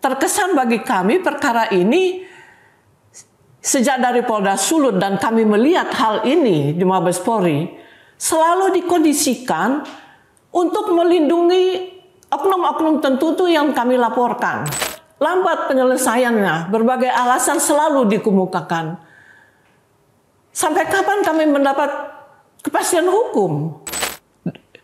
terkesan bagi kami perkara ini sejak dari Polda Sulut dan kami melihat hal ini di Mabes Polri selalu dikondisikan untuk melindungi oknum-oknum tertentu yang kami laporkan. Lambat penyelesaiannya, berbagai alasan selalu dikemukakan. Sampai kapan kami mendapat kepastian hukum?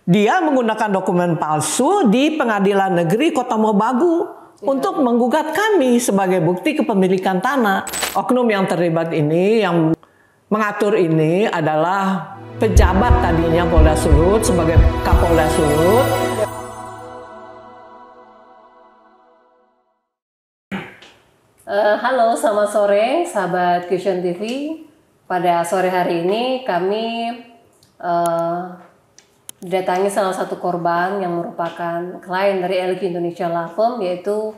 Dia menggunakan dokumen palsu di Pengadilan Negeri Kota Mobagu untuk menggugat kami sebagai bukti kepemilikan tanah. Oknum yang terlibat ini, yang mengatur ini adalah pejabat tadinya Polda Sulut sebagai Kapolda Sulut. Halo, selamat sore sahabat Cution TV. Pada sore hari ini kami didatangi salah satu korban yang merupakan klien dari LQ Indonesia Law Firm, yaitu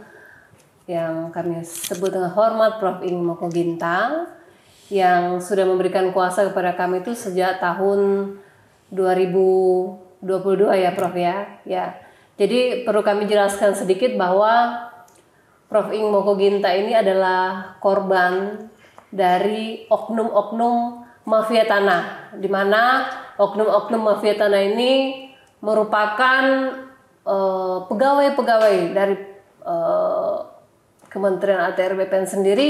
yang kami sebut dengan hormat Prof. Ing Moko Ginta, yang sudah memberikan kuasa kepada kami itu sejak tahun 2022 ya Prof ya. Jadi perlu kami jelaskan sedikit bahwa Prof. Ing Moko Ginta ini adalah korban dari oknum-oknum mafia tanah, di mana oknum-oknum mafia tanah ini merupakan pegawai-pegawai dari Kementerian ATR BPN sendiri,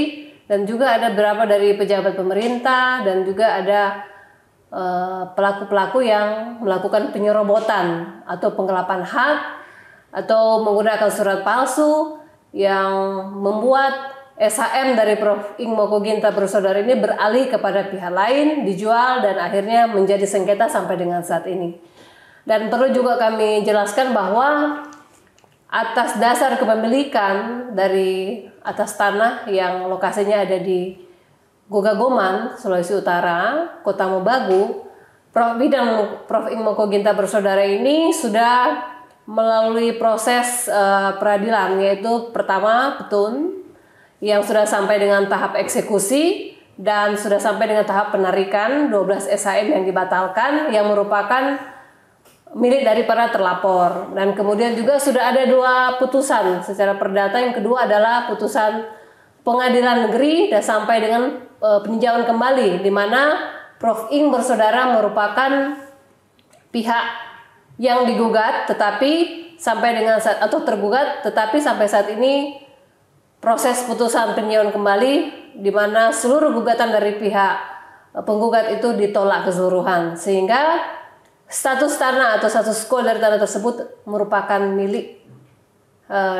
dan juga ada beberapa dari pejabat pemerintah, dan juga ada pelaku-pelaku yang melakukan penyerobotan atau penggelapan hak atau menggunakan surat palsu yang membuat SHM dari Prof. Ing Moko Ginta bersaudara ini beralih kepada pihak lain, dijual, dan akhirnya menjadi sengketa sampai dengan saat ini. Dan perlu juga kami jelaskan bahwa atas dasar kepemilikan dari atas tanah yang lokasinya ada di Gogagoman, Sulawesi Utara, Kota Mobagu, Prof. Ing Moko Ginta bersaudara ini sudah melalui proses peradilan, yaitu pertama petun yang sudah sampai dengan tahap eksekusi dan sudah sampai dengan tahap penarikan 12 SHM yang dibatalkan yang merupakan milik dari para terlapor. Dan kemudian juga sudah ada 2 putusan secara perdata. Yang kedua adalah putusan pengadilan negeri dan sampai dengan peninjauan kembali, di mana Prof. Ing bersaudara merupakan pihak yang digugat tetapi sampai dengan saat atau tergugat, tetapi sampai saat ini proses putusan peninjauan kembali, di mana seluruh gugatan dari pihak penggugat itu ditolak keseluruhan, sehingga status tanah atau status quo dari tanah tersebut merupakan milik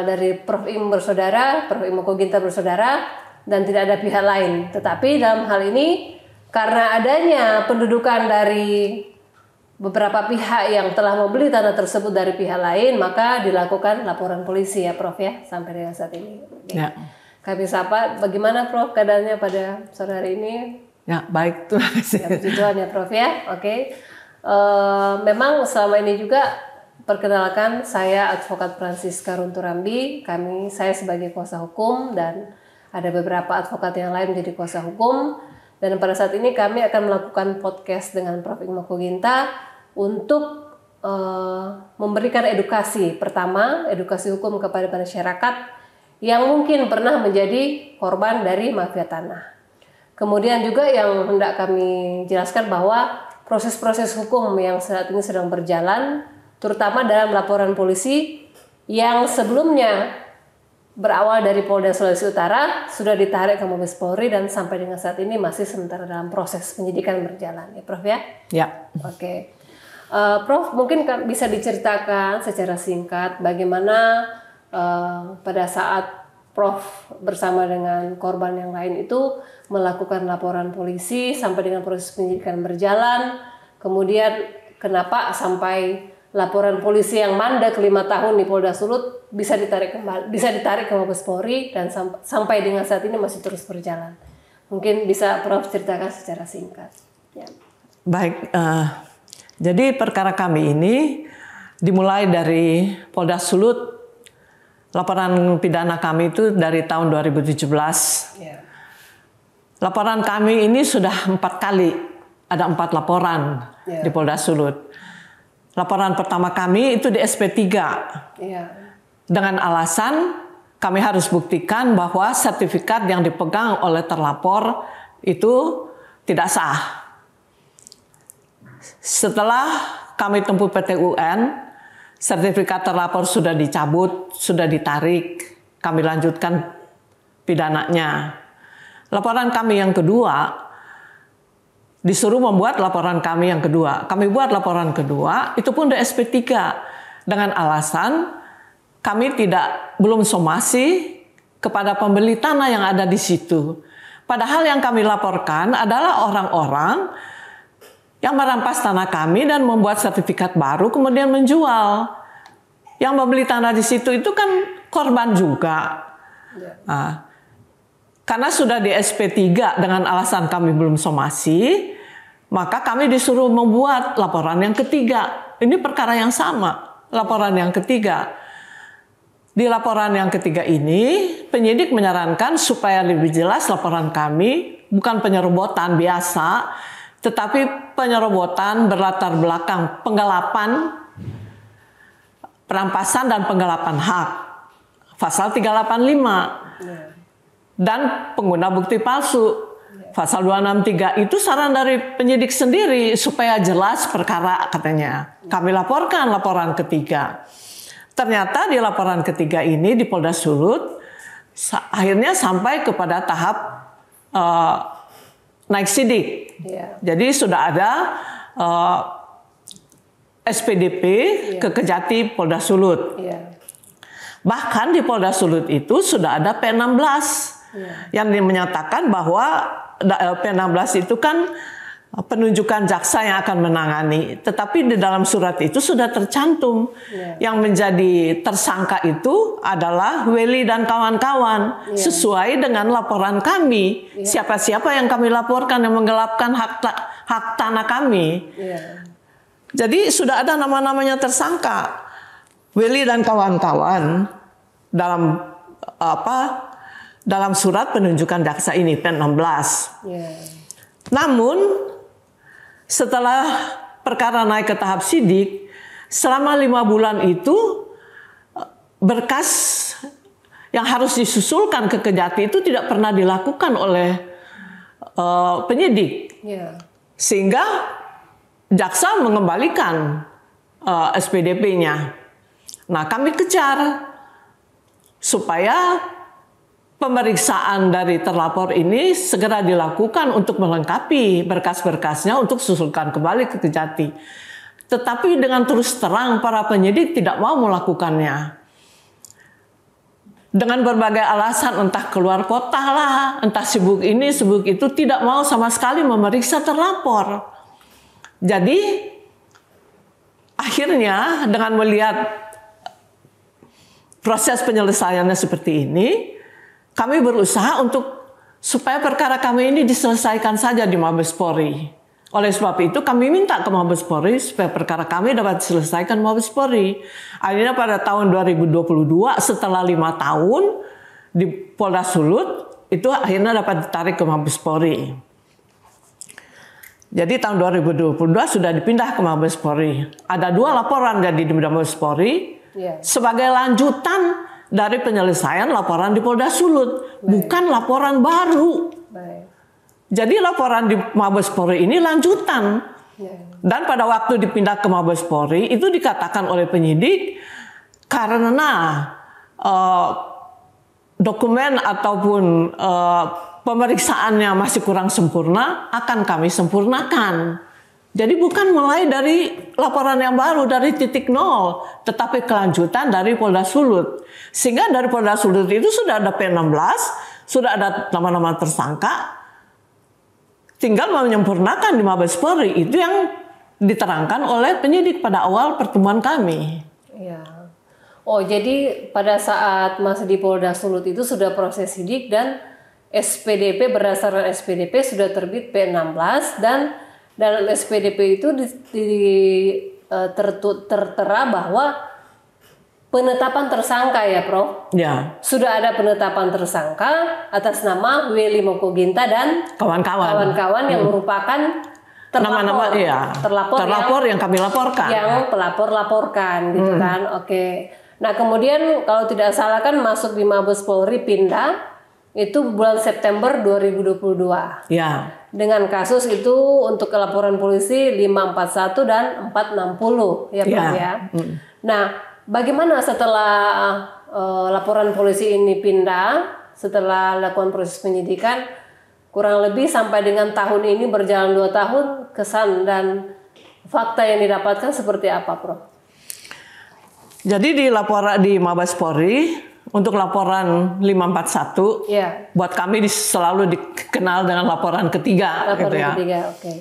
dari Prof. Ing bersaudara, Prof. Ing Moko Ginta bersaudara, dan tidak ada pihak lain. Tetapi dalam hal ini karena adanya pendudukan dari beberapa pihak yang telah membeli tanah tersebut dari pihak lain, maka dilakukan laporan polisi ya Prof ya sampai dengan saat ini. Ya. Kami sapa, bagaimana Prof keadaannya pada sore hari ini? Ya baik, terima kasih. Ya, puji Tuhan ya Prof ya. Oke. Memang selama ini juga perkenalkan, saya Advokat Francisca Runturambi. Saya sebagai kuasa hukum dan ada beberapa advokat yang lain menjadi kuasa hukum. Dan pada saat ini kami akan melakukan podcast dengan Prof. Ing Moko Ginta untuk memberikan edukasi. Pertama, edukasi hukum kepada masyarakat yang mungkin pernah menjadi korban dari mafia tanah. Kemudian juga yang hendak kami jelaskan bahwa proses-proses hukum yang saat ini sedang berjalan, terutama dalam laporan polisi yang sebelumnya berawal dari Polda Sulawesi Utara, sudah ditarik ke Mabes Polri dan sampai dengan saat ini masih sementara dalam proses penyidikan berjalan, ya Prof ya? Ya. Oke. Prof, mungkin bisa diceritakan secara singkat bagaimana pada saat Prof bersama dengan korban yang lain itu melakukan laporan polisi sampai dengan proses penyidikan berjalan, kemudian kenapa sampai laporan polisi yang mandek 5 tahun di Polda Sulut bisa ditarik ke Mabes Polri dan sampai dengan saat ini masih terus berjalan. Mungkin bisa Prof ceritakan secara singkat. Ya. Baik. Jadi perkara kami ini dimulai dari Polda Sulut. Laporan pidana kami itu dari tahun 2017. Yeah. Laporan kami ini sudah 4 kali, ada 4 laporan di Polda Sulut. Laporan pertama kami itu di SP3 dengan alasan kami harus buktikan bahwa sertifikat yang dipegang oleh terlapor itu tidak sah. Setelah kami tempuh PT UN, sertifikat terlapor sudah dicabut, sudah ditarik, kami lanjutkan pidananya. Laporan kami yang kedua, disuruh membuat laporan kami yang kedua. Kami buat laporan kedua, itu pun di SP3 dengan alasan kami belum somasi kepada pembeli tanah yang ada di situ. Padahal yang kami laporkan adalah orang-orang yang merampas tanah kami dan membuat sertifikat baru kemudian menjual. Yang membeli tanah di situ itu kan korban juga. Nah, karena sudah di SP3 dengan alasan kami belum somasi, maka kami disuruh membuat laporan yang ketiga. Ini perkara yang sama, laporan yang ketiga. Di laporan yang ketiga ini, penyidik menyarankan supaya lebih jelas laporan kami bukan penyerobotan biasa, tetapi penyerobotan berlatar belakang penggelapan, perampasan dan penggelapan hak. Pasal 385. Dan pengguna bukti palsu. Pasal 263 itu saran dari penyidik sendiri supaya jelas perkara katanya. Kami laporkan laporan ketiga. Ternyata di laporan ketiga ini di Polda Sulut akhirnya sampai kepada tahap naik sidik. Jadi sudah ada SPDP ke Kejati Polda Sulut. Bahkan di Polda Sulut itu sudah ada P16 yang menyatakan bahwa P16 itu kan penunjukan jaksa yang akan menangani. Tetapi di dalam surat itu sudah tercantum yang menjadi tersangka itu adalah Weli dan kawan-kawan sesuai dengan laporan kami. Siapa-siapa yang kami laporkan yang menggelapkan hak tanah kami. Jadi sudah ada nama-namanya tersangka. Weli dan kawan-kawan dalam surat penunjukan jaksa ini P16. Namun setelah perkara naik ke tahap sidik, selama 5 bulan itu berkas yang harus disusulkan ke Kejati itu tidak pernah dilakukan oleh penyidik. Sehingga jaksa mengembalikan SPDP-nya. Nah, kami kejar supaya pemeriksaan dari terlapor ini segera dilakukan untuk melengkapi berkas-berkasnya untuk susulkan kembali ke Kejati. Tetapi dengan terus terang para penyidik tidak mau melakukannya. Dengan berbagai alasan, entah keluar kota lah, entah sibuk ini, sibuk itu, tidak mau sama sekali memeriksa terlapor. Jadi akhirnya dengan melihat proses penyelesaiannya seperti ini, kami berusaha supaya perkara kami ini diselesaikan saja di Mabes Polri. Oleh sebab itu kami minta ke Mabes Polri supaya perkara kami dapat diselesaikan Mabes Polri. Akhirnya pada tahun 2022 setelah 5 tahun di Polda Sulut itu akhirnya dapat ditarik ke Mabes Polri. Jadi tahun 2022 sudah dipindah ke Mabes Polri. Ada 2 laporan jadi di Mabes Polri sebagai lanjutan dari penyelesaian laporan di Polda Sulut, bukan laporan baru. Jadi laporan di Mabes Polri ini lanjutan. Dan pada waktu dipindah ke Mabes Polri itu dikatakan oleh penyidik karena dokumen ataupun pemeriksaannya masih kurang sempurna, akan kami sempurnakan. Jadi bukan mulai dari laporan yang baru dari titik nol, tetapi kelanjutan dari Polda Sulut. Sehingga dari Polda Sulut itu sudah ada P16, sudah ada nama-nama tersangka, tinggal menyempurnakan di Mabes Polri. Itu yang diterangkan oleh penyidik pada awal pertemuan kami. Oh, jadi pada saat masih di Polda Sulut itu sudah proses sidik dan SPDP berdasarkan SPDP sudah terbit P16 dan dalam SPDP itu tertera bahwa penetapan tersangka ya, Prof? Sudah ada penetapan tersangka atas nama Weli Mokoginta dan kawan-kawan yang merupakan terlapor yang kami laporkan. Yang pelapor laporkan gitu kan. Oke. Nah kemudian kalau tidak salah kan masuk di Mabes Polri pindah itu bulan September 2022. Ya. Dengan kasus itu untuk laporan polisi 541 dan 460 ya Prof ya. Nah bagaimana setelah laporan polisi ini pindah, setelah lakukan proses penyidikan kurang lebih sampai dengan tahun ini berjalan 2 tahun, kesan dan fakta yang didapatkan seperti apa, Prof? Jadi di Mabes Polri untuk laporan 541, buat kami selalu dikenal dengan laporan ketiga. Laporan gitu ya. ketiga, oke.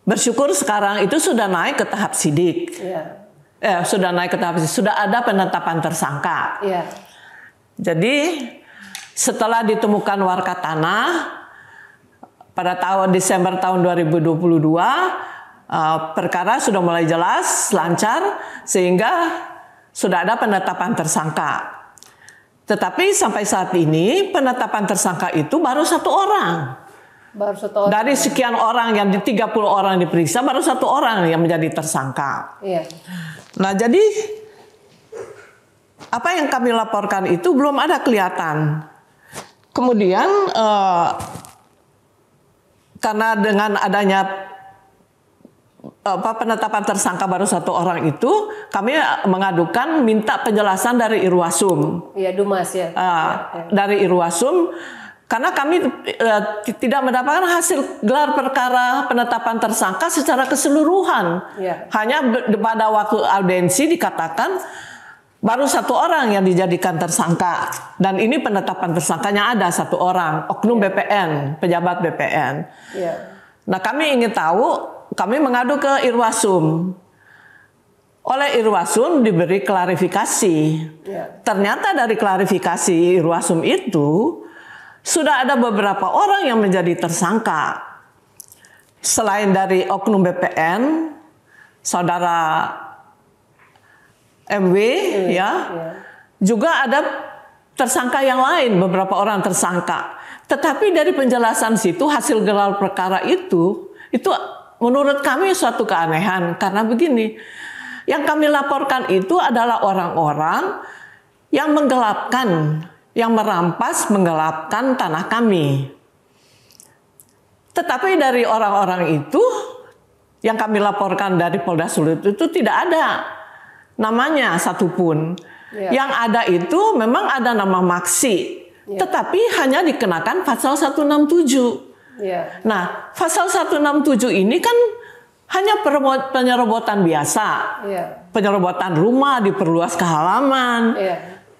Bersyukur sekarang itu sudah naik ke tahap sidik. Sudah naik ke tahap sidik, sudah ada penetapan tersangka. Jadi setelah ditemukan warga tanah pada Desember tahun 2022, perkara sudah mulai jelas, lancar, sehingga sudah ada penetapan tersangka. Tetapi sampai saat ini penetapan tersangka itu baru 1 orang. Baru 1 orang. Dari sekian orang yang 30 orang diperiksa, baru 1 orang yang menjadi tersangka. Nah jadi apa yang kami laporkan itu belum ada kelihatan. Kemudian karena dengan adanya penetapan tersangka baru 1 orang itu, kami mengadukan minta penjelasan dari Irwasum. Dumas ya. Dari Irwasum, karena kami tidak mendapatkan hasil gelar perkara penetapan tersangka secara keseluruhan. Hanya pada waktu audiensi dikatakan baru 1 orang yang dijadikan tersangka, dan ini penetapan tersangkanya ada 1 orang, oknum BPN, pejabat BPN. Nah kami ingin tahu, kami mengadu ke Irwasum. Oleh Irwasum diberi klarifikasi. Ternyata dari klarifikasi Irwasum itu sudah ada beberapa orang yang menjadi tersangka. Selain dari oknum BPN, saudara MW, juga ada tersangka yang lain, beberapa orang tersangka. Tetapi dari penjelasan situ, hasil gelar perkara itu menurut kami suatu keanehan. Karena begini, yang kami laporkan itu adalah orang-orang yang menggelapkan, yang merampas, menggelapkan tanah kami. Tetapi dari orang-orang itu, yang kami laporkan dari Polda Sulut itu tidak ada namanya satupun. Yang ada itu memang ada nama Maksi, tetapi hanya dikenakan pasal 167. Nah, pasal 167 ini kan hanya penyerobotan biasa, penyerobotan rumah, diperluas ke halaman.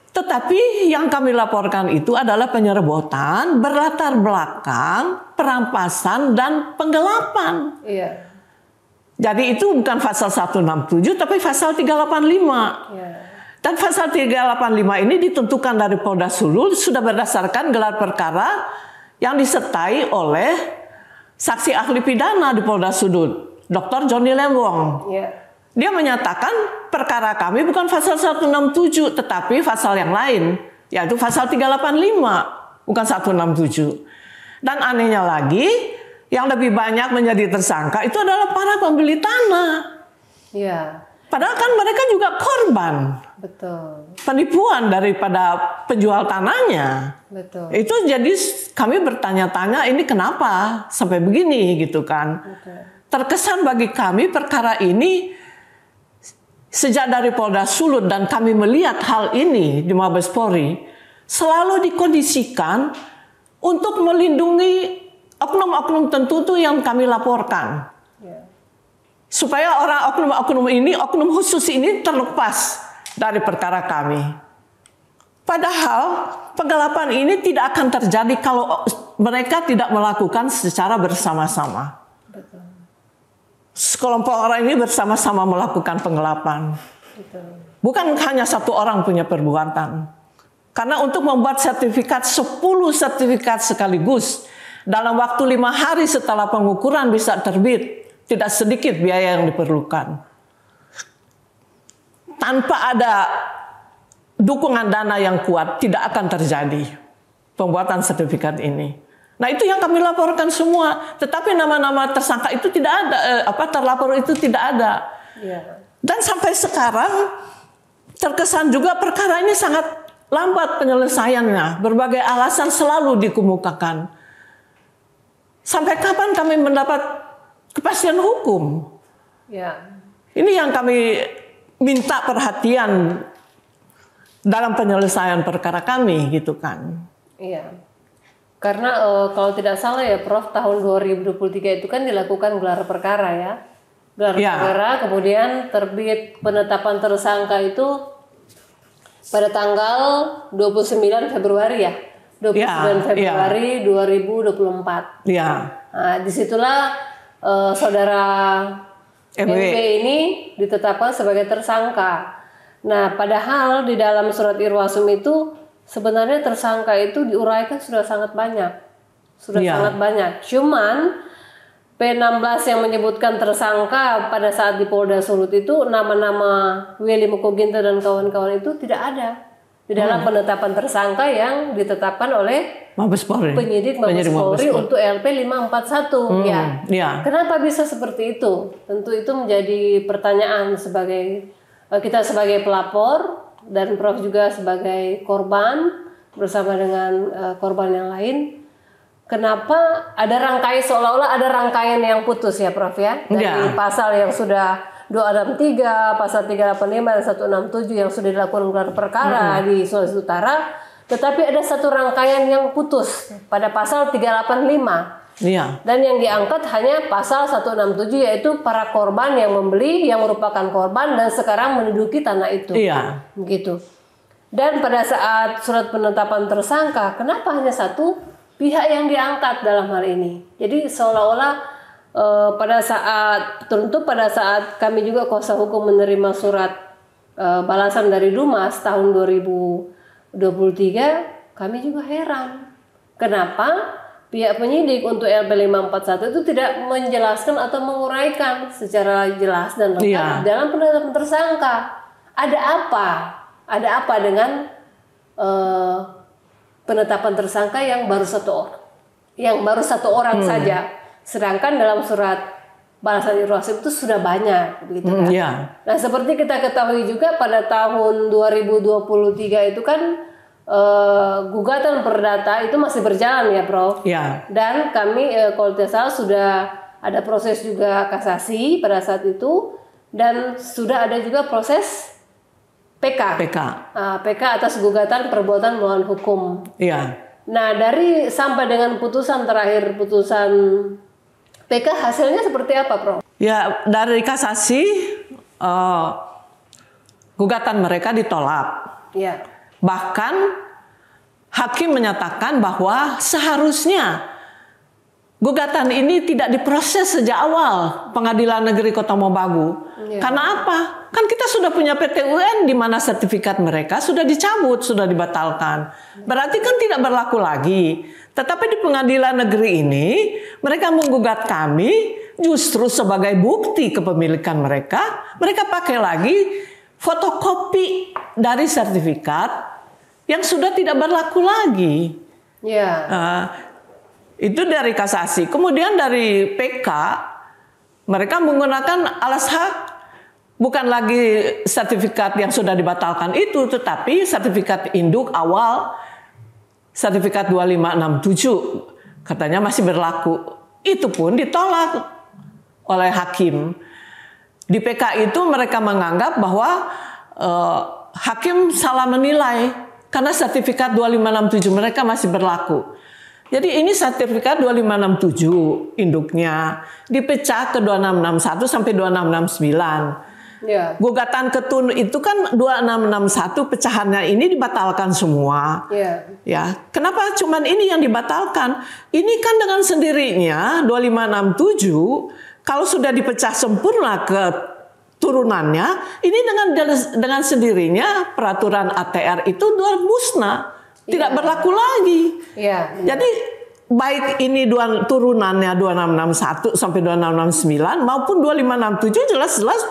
Tetapi yang kami laporkan itu adalah penyerobotan berlatar belakang perampasan dan penggelapan. Jadi itu bukan pasal 167 tapi pasal 385. Dan pasal 385 ini ditentukan dari Polda Sulut sudah berdasarkan gelar perkara yang disertai oleh saksi ahli pidana di Polda Sulut, Dr. Johnny Lembong. Dia menyatakan perkara kami bukan pasal 167 tetapi pasal yang lain, yaitu pasal 385, bukan 167. Dan anehnya lagi, yang lebih banyak menjadi tersangka itu adalah para pembeli tanah. Padahal kan mereka juga korban. Penipuan daripada penjual tanahnya. Itu jadi kami bertanya-tanya ini kenapa sampai begini gitu kan. Terkesan bagi kami perkara ini sejak dari Polda Sulut dan kami melihat hal ini di Mabes Polri selalu dikondisikan untuk melindungi oknum-oknum tertentu yang kami laporkan. Supaya orang oknum khusus ini terlepas dari perkara kami. Padahal penggelapan ini tidak akan terjadi kalau mereka tidak melakukan secara bersama-sama. Sekelompok orang ini bersama-sama melakukan penggelapan. Bukan hanya 1 orang punya perbuatan. Karena untuk membuat sertifikat 10 sertifikat sekaligus dalam waktu 5 hari setelah pengukuran bisa terbit, tidak sedikit biaya yang diperlukan. Tanpa ada dukungan dana yang kuat, tidak akan terjadi pembuatan sertifikat ini. Nah itu yang kami laporkan semua, tetapi nama-nama tersangka itu tidak ada, terlapor itu tidak ada. Dan sampai sekarang terkesan juga perkara ini sangat lambat penyelesaiannya. Berbagai alasan selalu dikemukakan. Sampai kapan kami mendapat kepastian hukum? Ya. Ini yang kami minta perhatian dalam penyelesaian perkara kami, gitu kan. Iya. Karena kalau tidak salah ya Prof, tahun 2023 itu kan dilakukan gelar perkara ya. Gelar perkara, kemudian terbit penetapan tersangka itu pada tanggal 29 Februari ya. 29 Februari 2024. Iya. Nah, disitulah saudara MW ini ditetapkan sebagai tersangka. Nah, padahal di dalam surat Irwasum itu sebenarnya tersangka itu diuraikan sudah sangat banyak. Sangat banyak. Cuman P16 yang menyebutkan tersangka pada saat di Polda Sulut itu nama-nama Willy Mokoginta dan kawan-kawan itu tidak ada di dalam penetapan tersangka yang ditetapkan oleh Mabes Polri. Penyidik Mabes Polri untuk LP 541 ya. Kenapa bisa seperti itu? Tentu itu menjadi pertanyaan sebagai kita sebagai pelapor dan Prof juga sebagai korban bersama dengan korban yang lain. Kenapa ada rangkaian seolah-olah ada rangkaian yang putus ya Prof ya? Dari pasal yang sudah 263, pasal 385 dan 167 yang sudah dilakukan gelar perkara di Sulawesi Utara, tetapi ada satu rangkaian yang putus pada pasal 385. Iya. Dan yang diangkat hanya pasal 167 yaitu para korban yang membeli yang merupakan korban dan sekarang menduduki tanah itu. Iya. Begitu. Dan pada saat surat penetapan tersangka, kenapa hanya satu pihak yang diangkat dalam hal ini? Jadi seolah-olah pada saat kami juga kuasa hukum menerima surat balasan dari Dumas tahun 2023, kami juga heran. Kenapa pihak penyidik untuk LP 541 itu tidak menjelaskan atau menguraikan secara jelas dan lengkap dalam penetapan tersangka. Ada apa? Ada apa dengan penetapan tersangka yang baru satu orang saja? Sedangkan dalam surat balasan Irwasum itu sudah banyak, begitu kan? Nah, seperti kita ketahui juga pada tahun 2023 itu kan gugatan perdata itu masih berjalan ya, Prof. Dan kami kalau tidak salah sudah ada proses juga kasasi pada saat itu dan sudah ada juga proses PK. PK atas gugatan perbuatan melawan hukum. Nah, dari sampai dengan putusan terakhir putusan PK hasilnya seperti apa, Prof? Ya, dari kasasi gugatan mereka ditolak. Bahkan hakim menyatakan bahwa seharusnya gugatan ini tidak diproses sejak awal Pengadilan Negeri Kota Mobagu. Karena apa? Kan kita sudah punya PT UN di mana sertifikat mereka sudah dicabut, sudah dibatalkan. Berarti kan tidak berlaku lagi. Tetapi di pengadilan negeri ini mereka menggugat kami justru sebagai bukti kepemilikan mereka pakai lagi fotokopi dari sertifikat yang sudah tidak berlaku lagi. Itu dari kasasi. Kemudian dari PK mereka menggunakan alas hak bukan lagi sertifikat yang sudah dibatalkan itu, tetapi sertifikat induk awal sertifikat 2567 katanya masih berlaku. Itu pun ditolak oleh hakim. Di PK itu mereka menganggap bahwa hakim salah menilai karena sertifikat 2567 mereka masih berlaku. Jadi ini sertifikat 2567 induknya dipecah ke 2661 sampai 2669. Gugatan Ketun itu kan 2661 pecahannya ini dibatalkan semua. Kenapa cuman ini yang dibatalkan? Ini kan dengan sendirinya 2567 kalau sudah dipecah sempurna ke turunannya, ini dengan sendirinya peraturan ATR itu musnah, tidak berlaku lagi. Jadi baik ini turunannya 2661 sampai 2669 maupun 2567 jelas-jelas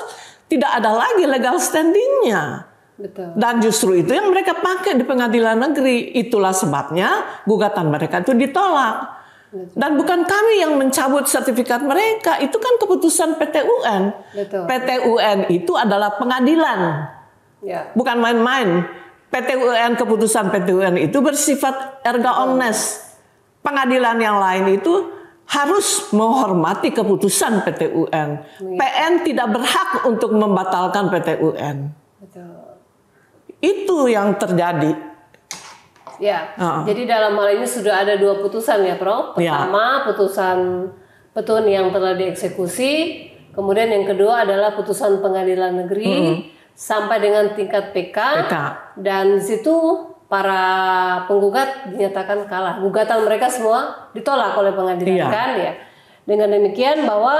tidak ada lagi legal standingnya. Dan justru itu yang mereka pakai di pengadilan negeri. Itulah sebabnya gugatan mereka itu ditolak. Dan bukan kami yang mencabut sertifikat mereka. Itu kan keputusan PT UN. PT UN itu adalah pengadilan Ya. Bukan main-main. PT UN, keputusan PT UN itu bersifat erga omnes. Pengadilan yang lain itu harus menghormati keputusan PT UN. PN tidak berhak untuk membatalkan PT UN. Betul. Itu yang terjadi. Ya, jadi dalam hal ini sudah ada 2 putusan ya, Prof. Pertama, putusan petun yang telah dieksekusi. Kemudian yang kedua adalah putusan pengadilan negeri sampai dengan tingkat PK. Dan di situ para penggugat dinyatakan kalah. Gugatan mereka semua ditolak oleh pengadilan kan ya. Dengan demikian bahwa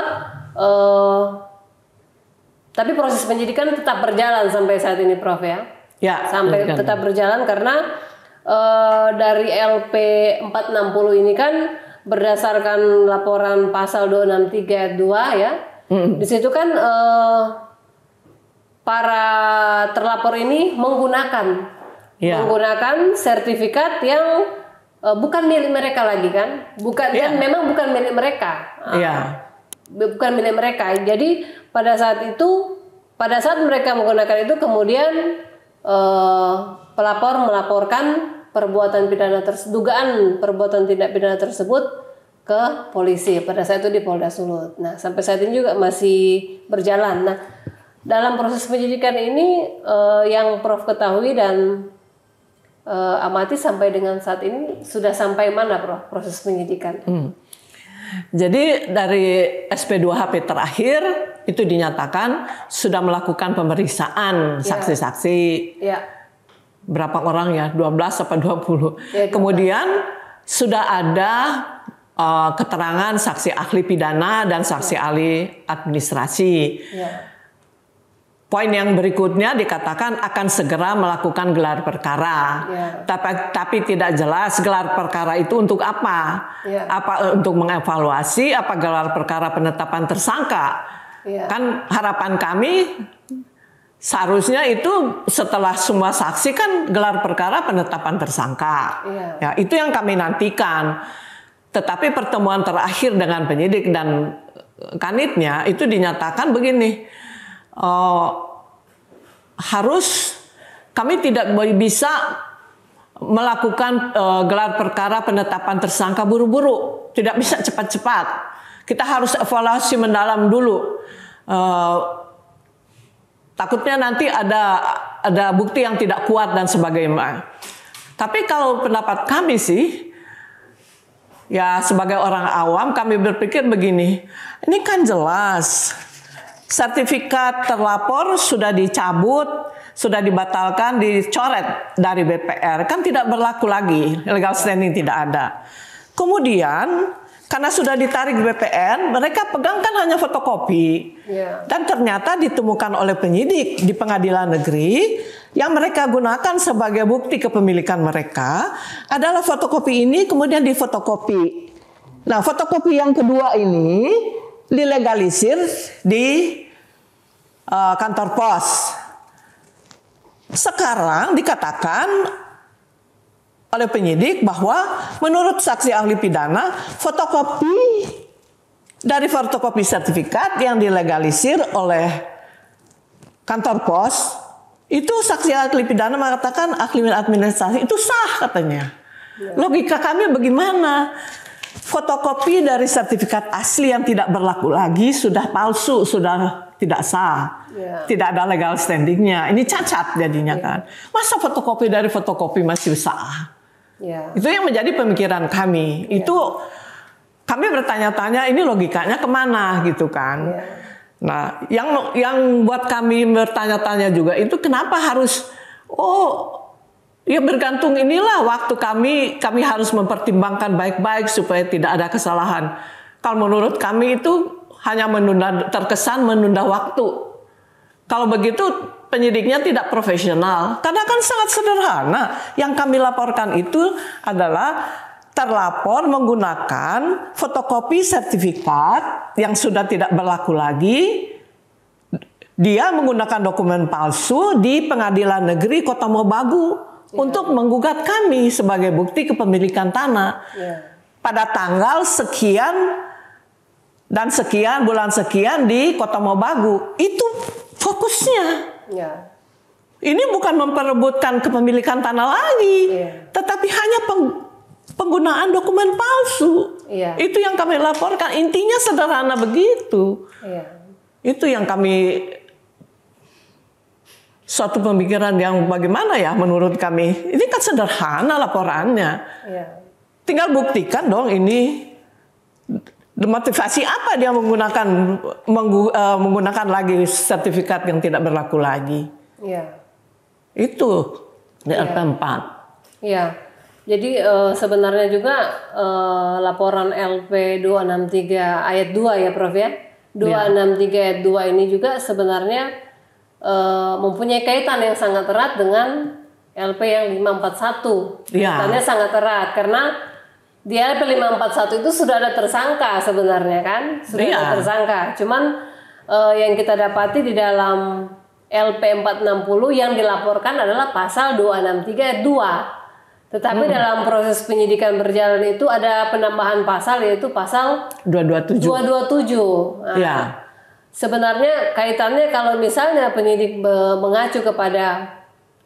tapi proses penyidikan tetap berjalan sampai saat ini, Prof ya. Ya, sampai tetap berjalan karena dari LP 460 ini kan berdasarkan laporan pasal 263 ayat 2 ya. Di situ kan para terlapor ini menggunakan sertifikat yang bukan milik mereka lagi kan, dan memang bukan milik mereka, bukan milik mereka. Jadi pada saat mereka menggunakan itu, kemudian pelapor melaporkan dugaan perbuatan tindak pidana tersebut ke polisi pada saat itu di Polda Sulut. Nah, sampai saat ini juga masih berjalan. Nah, dalam proses penyidikan ini yang Prof ketahui dan amati sampai dengan saat ini sudah sampai mana, Prof, proses penyidikan? Jadi dari SP2HP terakhir itu dinyatakan sudah melakukan pemeriksaan saksi-saksi. Berapa orang ya? 12 atau 20. Kemudian sudah ada keterangan saksi ahli pidana dan saksi ahli administrasi. Poin yang berikutnya dikatakan akan segera melakukan gelar perkara. Tapi tidak jelas gelar perkara itu untuk apa? Apa untuk mengevaluasi, apa gelar perkara penetapan tersangka? Kan harapan kami seharusnya itu setelah semua saksi kan gelar perkara penetapan tersangka. Ya, itu yang kami nantikan. Tetapi pertemuan terakhir dengan penyidik dan kanitnya itu dinyatakan begini, kami tidak bisa melakukan gelar perkara penetapan tersangka buru-buru, tidak bisa cepat-cepat. Kita harus evaluasi mendalam dulu. Takutnya nanti ada bukti yang tidak kuat dan sebagainya. Tapi kalau pendapat kami sih, ya sebagai orang awam kami berpikir begini, ini kan jelas sertifikat terlapor sudah dicabut, sudah dibatalkan, dicoret dari BPR, kan tidak berlaku lagi, legal standing tidak ada. Kemudian karena sudah ditarik BPN, mereka pegang kan hanya fotokopi. Dan ternyata ditemukan oleh penyidik di pengadilan negeri yang mereka gunakan sebagai bukti kepemilikan mereka adalah fotokopi ini kemudian difotokopi. Nah, fotokopi yang kedua ini dilegalisir di kantor pos. Sekarang dikatakan oleh penyidik bahwa menurut saksi ahli pidana, fotokopi dari fotokopi sertifikat yang dilegalisir oleh kantor pos, itu saksi ahli pidana mengatakan ahli administrasi itu sah katanya. Logika kami bagaimana? Fotokopi dari sertifikat asli yang tidak berlaku lagi sudah palsu, sudah tidak sah, tidak ada legal standingnya. Ini cacat jadinya kan. Masa fotokopi dari fotokopi masih sah? Itu yang menjadi pemikiran kami. Itu kami bertanya-tanya ini logikanya kemana gitu kan. Nah, yang buat kami bertanya-tanya juga itu kenapa harus ya bergantung inilah waktu kami harus mempertimbangkan baik-baik supaya tidak ada kesalahan. Kalau menurut kami itu hanya terkesan menunda waktu. Kalau begitu penyidiknya tidak profesional. Karena kan sangat sederhana. Yang kami laporkan itu adalah terlapor menggunakan fotokopi sertifikat yang sudah tidak berlaku lagi. Dia menggunakan dokumen palsu di Pengadilan Negeri Kota Mobagu untuk menggugat kami sebagai bukti kepemilikan tanah. Pada tanggal sekian dan sekian bulan sekian di Kota Mobagu. Itu fokusnya. Ini bukan memperebutkan kepemilikan tanah lagi, tetapi hanya penggunaan dokumen palsu. Itu yang kami laporkan. Intinya sederhana begitu. Itu yang kami, suatu pemikiran yang bagaimana ya menurut kami. Ini kan sederhana laporannya. Tinggal buktikan dong ini motivasi apa dia menggunakan lagi sertifikat yang tidak berlaku lagi. Itu di LP4. Jadi sebenarnya juga laporan LP 263 ayat 2 ya Prof ya. 263 ayat 2 ini juga sebenarnya mempunyai kaitan yang sangat erat dengan LP yang 541. Kaitannya sangat erat karena di LP 541 itu sudah ada tersangka sebenarnya kan. Sudah ada tersangka. Cuman yang kita dapati di dalam LP 460 yang dilaporkan adalah pasal 263 ayat 2. Tetapi dalam proses penyidikan berjalan itu ada penambahan pasal yaitu pasal 227. Sebenarnya kaitannya kalau misalnya penyidik mengacu kepada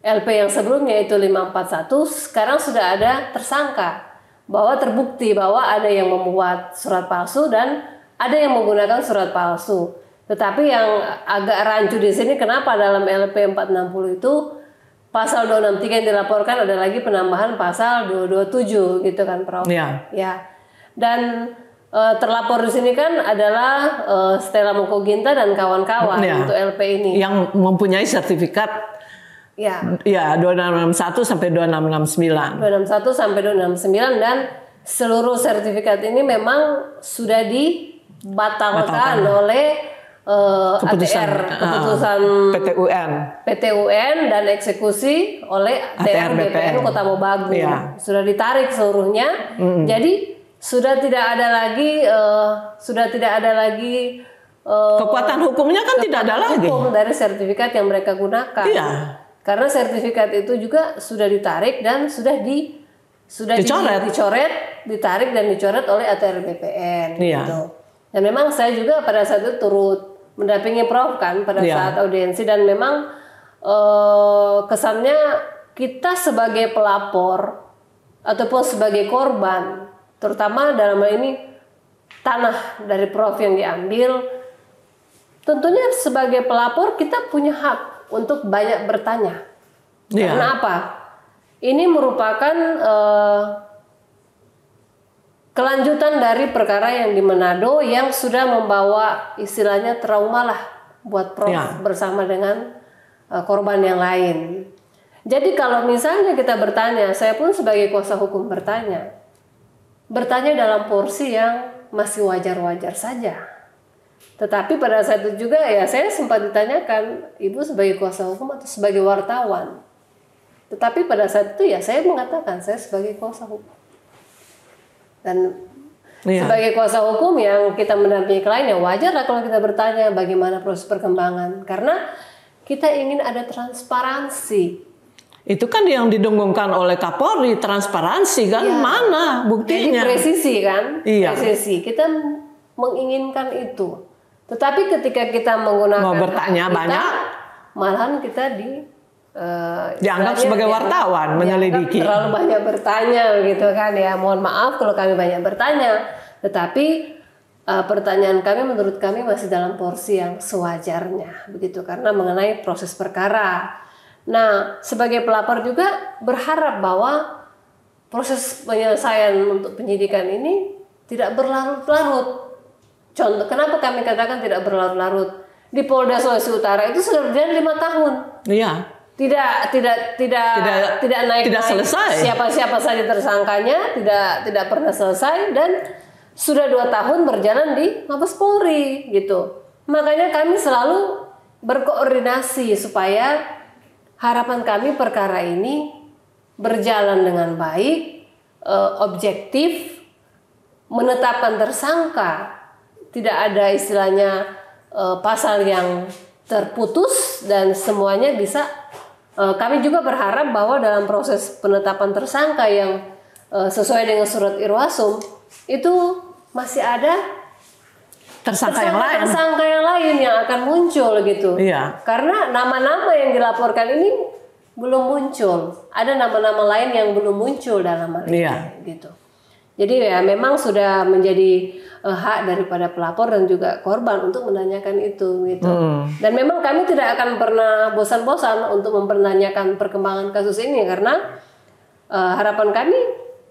LP yang sebelumnya itu 541, sekarang sudah ada tersangka bahwa terbukti bahwa ada yang membuat surat palsu dan ada yang menggunakan surat palsu. Tetapi yang agak rancu di sini kenapa dalam LP 460 itu pasal 263 yang dilaporkan ada lagi penambahan pasal 227 gitu kan Prof. Dan terlapor di sini kan adalah Stella Mokoginta dan kawan-kawan untuk LP ini yang mempunyai sertifikat 2661 sampai 2669. 2661 sampai 2669 dan seluruh sertifikat ini memang sudah dibatalkan oleh keputusan PT UN dan eksekusi oleh ATR BPN Kota Mobagu. Sudah ditarik seluruhnya. Jadi sudah tidak ada lagi kekuatan hukumnya kan tidak ada lagi dari sertifikat yang mereka gunakan. Karena sertifikat itu juga sudah ditarik dan sudah dicoret, ditarik dan dicoret oleh ATR BPN gitu. Dan memang saya juga pada saat itu turut mendampingi Prof kan pada saat audiensi dan memang kesannya kita sebagai pelapor ataupun sebagai korban, terutama dalam hal ini tanah dari Prof yang diambil, tentunya sebagai pelapor kita punya hak untuk banyak bertanya. Karena apa? Ini merupakan kelanjutan dari perkara yang di Manado yang sudah membawa istilahnya trauma lah buat Prof bersama dengan korban yang lain. Jadi kalau misalnya kita bertanya, saya pun sebagai kuasa hukum bertanya dalam porsi yang masih wajar-wajar saja. Tetapi pada saat itu juga ya saya sempat ditanyakan, Ibu sebagai kuasa hukum atau sebagai wartawan? Tetapi pada saat itu ya saya mengatakan saya sebagai kuasa hukum. Dan sebagai kuasa hukum yang kita mendampingi klien ya wajar lah kalau kita bertanya bagaimana proses perkembangan. Karena kita ingin ada transparansi. Itu kan yang didengungkan oleh Kapolri, transparansi kan, mana buktinya? Jadi presisi kan, presisi. Kita menginginkan itu. Tetapi ketika kita menggunakan mau bertanya banyak, malahan kita dianggap sebagai wartawan menyelidiki. Terlalu banyak bertanya gitu kan ya. Mohon maaf kalau kami banyak bertanya. Tetapi pertanyaan kami menurut kami masih dalam porsi yang sewajarnya begitu karena mengenai proses perkara. Nah, sebagai pelapor juga berharap bahwa proses penyelesaian untuk penyidikan ini tidak berlarut-larut. Contoh, kenapa kami katakan tidak berlarut-larut? Di Polda Sulawesi Utara itu sudah berjalan 5 tahun. Tidak naik selesai. Siapa-siapa saja tersangkanya tidak pernah selesai dan sudah 2 tahun berjalan di Mabes Polri gitu. Makanya kami selalu berkoordinasi supaya harapan kami perkara ini berjalan dengan baik, objektif, menetapkan tersangka, tidak ada istilahnya pasal yang terputus dan semuanya bisa. Kami juga berharap bahwa dalam proses penetapan tersangka yang sesuai dengan surat Irwasum itu masih ada tersangka yang lain yang akan muncul gitu. Iya. Karena nama-nama yang dilaporkan ini belum muncul. Ada nama-nama lain yang belum muncul dalam hal ini, gitu. Jadi ya memang sudah menjadi hak daripada pelapor dan juga korban untuk menanyakan itu, gitu. Dan memang kami tidak akan pernah bosan-bosan untuk mempertanyakan perkembangan kasus ini karena harapan kami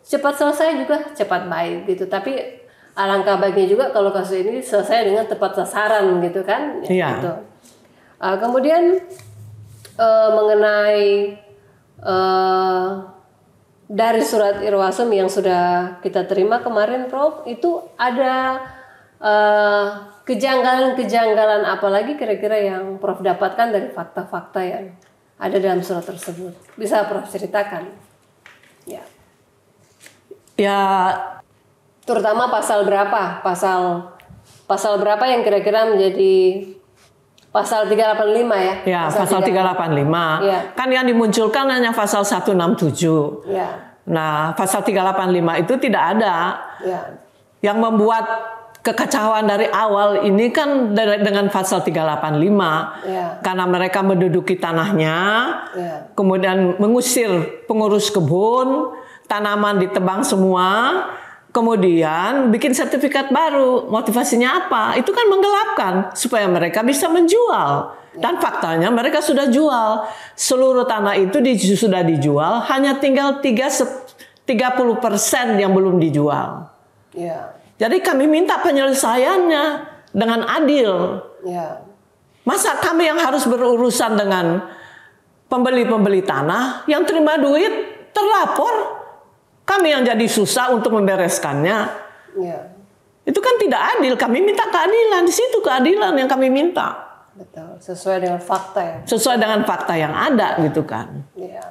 cepat selesai juga cepat baik, gitu. Tapi alangkah baiknya juga kalau kasus ini selesai dengan tepat sasaran, gitu kan? Iya. Gitu. Kemudian mengenai dari surat Irwasum yang sudah kita terima kemarin, Prof, itu ada kejanggalan-kejanggalan apa lagi kira-kira yang Prof dapatkan dari fakta-fakta yang ada dalam surat tersebut? Bisa Prof ceritakan? Ya. Terutama pasal berapa? Pasal berapa yang kira-kira menjadi pasal 385 ya? Ya, pasal 385. Ya. Kan yang dimunculkan hanya pasal 167. Ya. Nah, pasal 385 itu tidak ada. Ya. Yang membuat kekacauan dari awal ini kan dengan pasal 385. Ya. Karena mereka menduduki tanahnya, kemudian mengusir pengurus kebun, tanaman ditebang semua, kemudian bikin sertifikat baru. Motivasinya apa? Itu kan menggelapkan supaya mereka bisa menjual. Dan faktanya mereka sudah jual. Seluruh tanah itu sudah dijual, hanya tinggal 30% yang belum dijual. Ya. Jadi kami minta penyelesaiannya dengan adil. Ya. Masa kami yang harus berurusan dengan pembeli-pembeli tanah yang terima duit terlapor? Kami yang jadi susah untuk membereskannya. Ya. Itu kan tidak adil. Kami minta keadilan. Di situ keadilan yang kami minta. Betul. Sesuai dengan fakta ya. Sesuai dengan fakta yang ada gitu kan. Ya.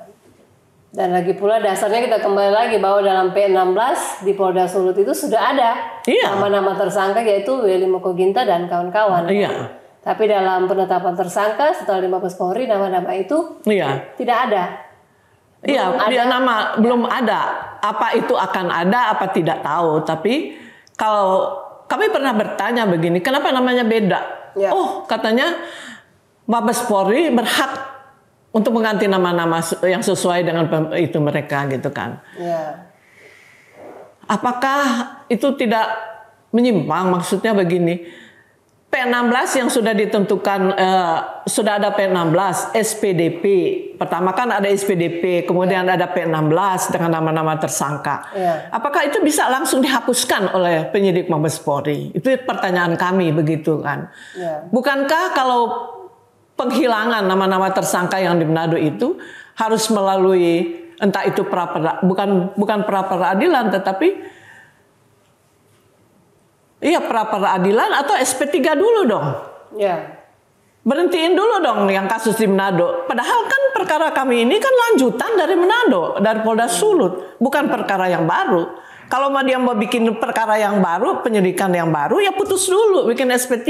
Dan lagi pula dasarnya kita kembali lagi bahwa dalam P16 di Polda Sulut itu sudah ada nama-nama tersangka yaitu Willy Mokoginta dan kawan-kawan. Iya. Tapi dalam penetapan tersangka setelah 15 Polri nama-nama itu tidak ada. Dia nama belum ada. Apa itu akan ada, apa tidak tahu. Tapi kalau kami pernah bertanya begini, kenapa namanya beda? Ya. Oh, katanya Mabes Polri berhak untuk mengganti nama-nama yang sesuai dengan itu mereka gitu kan. Ya. Apakah itu tidak menyimpang? Maksudnya begini. P16 yang sudah ditentukan, sudah ada P16, SPDP. Pertama kan ada SPDP, kemudian ada P16 dengan nama-nama tersangka. Apakah itu bisa langsung dihapuskan oleh penyidik Mabes Polri? Itu pertanyaan kami begitu kan. Bukankah kalau penghilangan nama-nama tersangka yang di Manado itu harus melalui entah itu bukan pra peradilan tetapi pra peradilan atau SP3 dulu dong. Ya. Berhentiin dulu dong yang kasus di Manado. Padahal kan perkara kami ini kan lanjutan dari Manado, dari Polda Sulut, bukan perkara yang baru. Kalau dia mau bikin perkara yang baru, penyidikan yang baru, ya putus dulu, bikin SP3.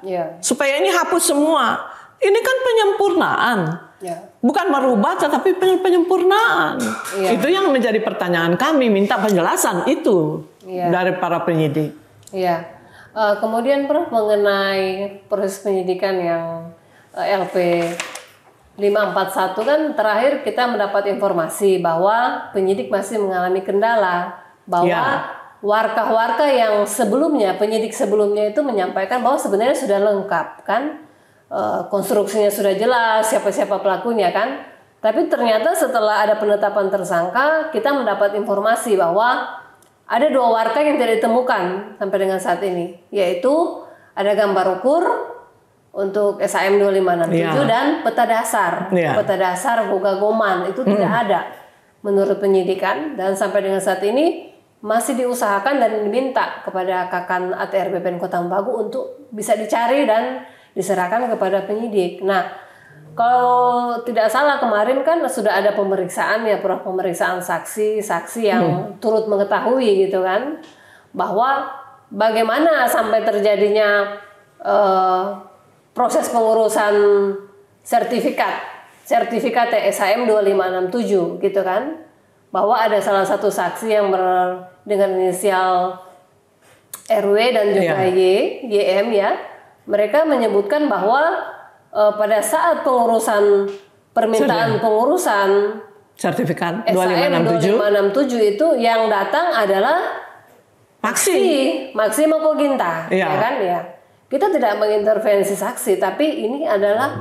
Ya. Supaya ini hapus semua. Ini kan penyempurnaan. Ya. Bukan merubah, tetapi penyempurnaan. Ya. Itu yang menjadi pertanyaan kami, minta penjelasan itu dari para penyidik. Iya. Kemudian Prof mengenai proses penyidikan yang LP 541 kan terakhir kita mendapat informasi bahwa penyidik masih mengalami kendala bahwa warka-warka yang sebelumnya penyidik sebelumnya itu menyampaikan bahwa sebenarnya sudah lengkap kan, konstruksinya sudah jelas siapa-siapa pelakunya kan, tapi ternyata setelah ada penetapan tersangka kita mendapat informasi bahwa ada 2 warga yang tidak ditemukan sampai dengan saat ini, yaitu ada gambar ukur untuk SAM 2567 dan peta dasar. Peta dasar Boga Goman itu tidak ada menurut penyidikan, dan sampai dengan saat ini masih diusahakan dan diminta kepada Kakan ATR BPN Kota Embagu untuk bisa dicari dan diserahkan kepada penyidik. Nah, kalau tidak salah kemarin kan sudah ada pemeriksaan ya Prof, pemeriksaan saksi yang turut mengetahui gitu kan, bahwa bagaimana sampai terjadinya proses pengurusan sertifikat SAM 2567 gitu kan, bahwa ada salah satu saksi yang dengan inisial RW dan juga YM ya, mereka menyebutkan bahwa pada saat pengurusan permintaan pengurusan sertifikat SAM 2567 itu yang datang adalah Maksi Mokoginta, ya kan ya. Kita tidak mengintervensi saksi, tapi ini adalah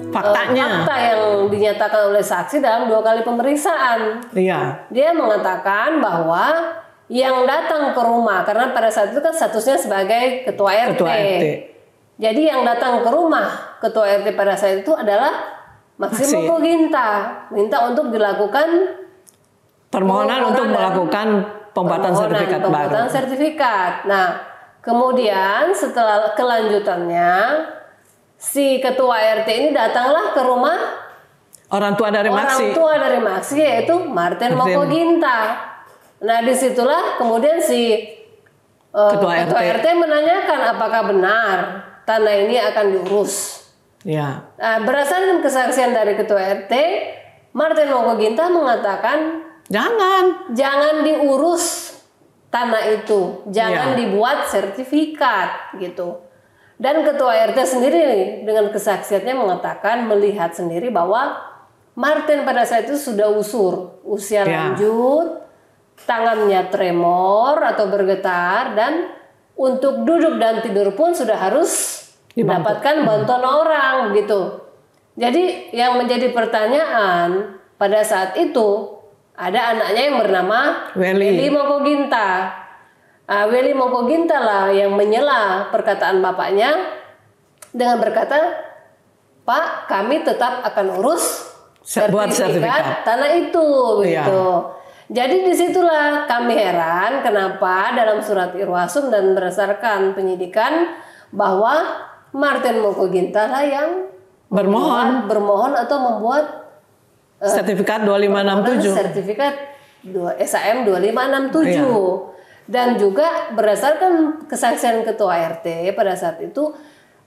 faktanya. Fakta yang dinyatakan oleh saksi dalam 2 kali pemeriksaan. Iya. Dia mengatakan bahwa yang datang ke rumah, karena pada saat itu kan statusnya sebagai ketua RT. Jadi yang datang ke rumah ketua RT pada saat itu adalah Maksi Mokoginta, minta untuk dilakukan permohonan untuk melakukan pembuatan sertifikat. Nah, kemudian setelah kelanjutannya si ketua RT ini datanglah ke rumah orang tua dari Maksi yaitu Martin Mokoginta. Nah, disitulah kemudian si ketua RT menanyakan apakah benar tanah ini akan diurus. Ya. Nah, berdasarkan kesaksian dari ketua RT, Martin Mokoginta mengatakan jangan diurus tanah itu, jangan dibuat sertifikat gitu. Dan ketua RT sendiri nih, dengan kesaksiannya mengatakan melihat sendiri bahwa Martin pada saat itu sudah usia lanjut, tangannya tremor atau bergetar, dan untuk duduk dan tidur pun sudah harus mendapatkan bantuan orang gitu. Jadi yang menjadi pertanyaan pada saat itu, ada anaknya yang bernama Weli Mokoginta. Weli Mokoginta lah yang menyela perkataan bapaknya dengan berkata, "Pak, kami tetap akan urus sertifikat tanah itu." Gitu. Jadi disitulah kami heran kenapa dalam surat Irwasum dan berdasarkan penyidikan bahwa Martin Mokoginta lah yang bermohon atau membuat sertifikat 2567. Sertifikat SAM 2567. Dan juga berdasarkan kesaksian ketua RT pada saat itu,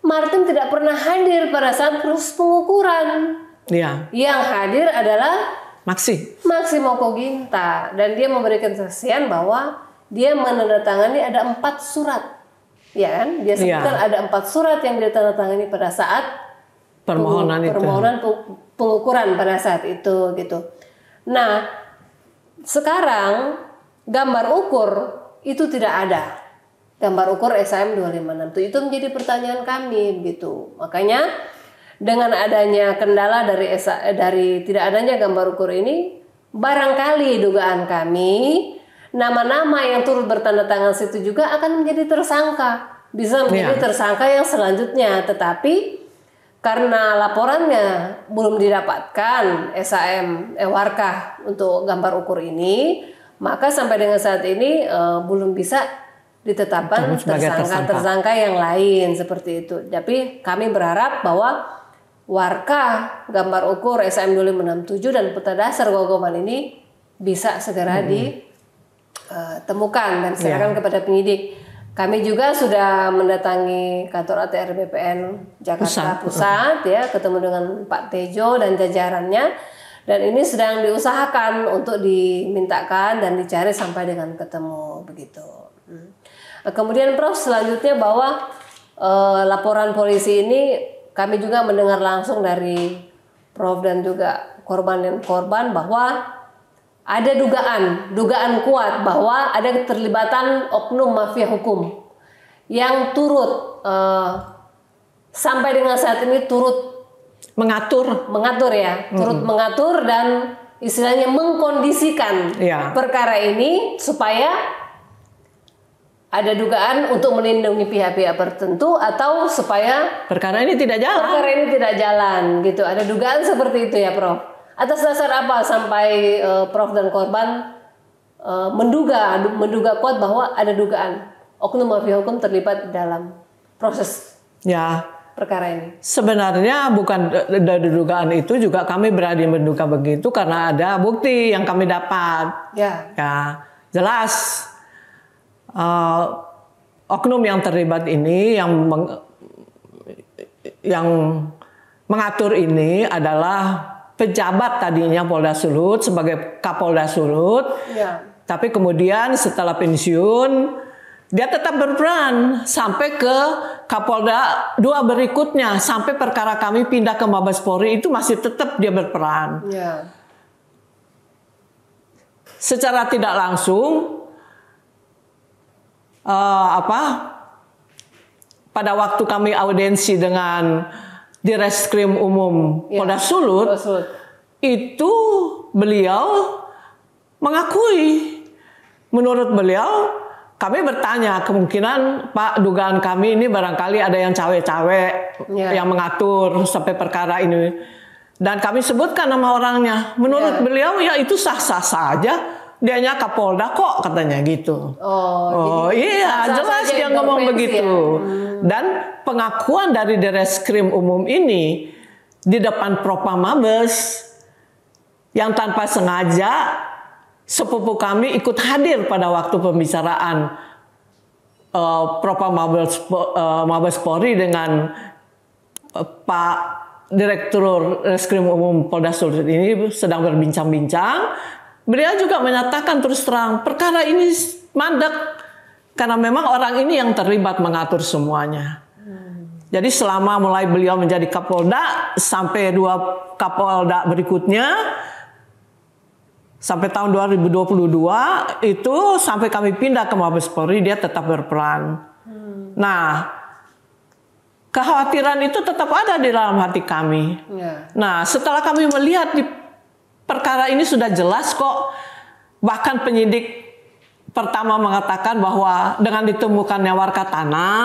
Martin tidak pernah hadir pada saat proses pengukuran. Yang hadir adalah Maksi Mokoginta, dan dia memberikan kesaksian bahwa dia menandatangani ada 4 surat. Ya kan? Dia sebutkan ada 4 surat yang ditandatangani pada saat permohonan pengukuran pada saat itu gitu. Nah, sekarang gambar ukur itu tidak ada. Gambar ukur SAM 2567 itu menjadi pertanyaan kami gitu. Makanya dengan adanya kendala dari tidak adanya gambar ukur ini, barangkali dugaan kami nama-nama yang turut bertanda tangan situ juga akan menjadi tersangka, bisa menjadi tersangka yang selanjutnya. Tetapi karena laporannya belum didapatkan warkah untuk gambar ukur ini, maka sampai dengan saat ini belum bisa ditetapkan tersangka yang lain seperti itu. Tapi kami berharap bahwa warkah gambar ukur SAM 2567 dan peta dasar Gogoman ini bisa segera ditemukan dan diserahkan kepada penyidik. Kami juga sudah mendatangi kantor ATR BPN Jakarta Pusat ya, ketemu dengan Pak Tejo dan jajarannya, dan ini sedang diusahakan untuk dimintakan dan dicari sampai dengan ketemu begitu. Kemudian Prof, selanjutnya bahwa laporan polisi ini kami juga mendengar langsung dari Prof dan juga korban bahwa ada dugaan kuat bahwa ada keterlibatan oknum mafia hukum yang turut sampai dengan saat ini turut mengatur dan istilahnya mengkondisikan perkara ini supaya ada dugaan untuk melindungi pihak-pihak tertentu atau supaya perkara ini tidak jalan gitu. Ada dugaan seperti itu ya, Prof. Atas dasar apa sampai Prof dan korban menduga kuat bahwa ada dugaan oknum mafia hukum terlibat dalam proses perkara ini? Sebenarnya bukan dari dugaan itu, juga kami berani menduga begitu karena ada bukti yang kami dapat. Ya jelas oknum yang terlibat ini yang mengatur ini adalah pejabat tadinya Polda Sulut sebagai Kapolda Sulut, tapi kemudian setelah pensiun Dia tetap berperan sampai ke Kapolda 2 berikutnya, sampai perkara kami pindah ke Mabes Polri itu masih tetap dia berperan. Ya. Secara tidak langsung pada waktu kami audiensi dengan Direskrim Umum Polda Sulut, itu beliau mengakui, menurut beliau, kami bertanya, kemungkinan Pak, dugaan kami ini barangkali ada yang cawe-cawe yang mengatur sampai perkara ini. Dan kami sebutkan nama orangnya. Menurut beliau ya itu sah-sah saja. Dianya Kapolda kok, katanya gitu. Oh iya, jelas dia ngomong begitu. Dan pengakuan dari Direskrim Umum ini di depan Propam Mabes yang tanpa sengaja sepupu kami ikut hadir pada waktu pembicaraan Propam Mabes Polri dengan Pak Direktur Reskrim Umum Polda Sulut ini sedang berbincang-bincang. Beliau juga menyatakan terus terang perkara ini mandek karena memang orang ini yang terlibat mengatur semuanya. Jadi selama mulai beliau menjadi Kapolda sampai 2 Kapolda berikutnya, sampai tahun 2022 itu sampai kami pindah ke Mabes Polri dia tetap berperan. Nah, kekhawatiran itu tetap ada di dalam hati kami. Nah, setelah kami melihat di perkara ini sudah jelas kok, bahkan penyidik pertama mengatakan bahwa dengan ditemukannya warga tanah,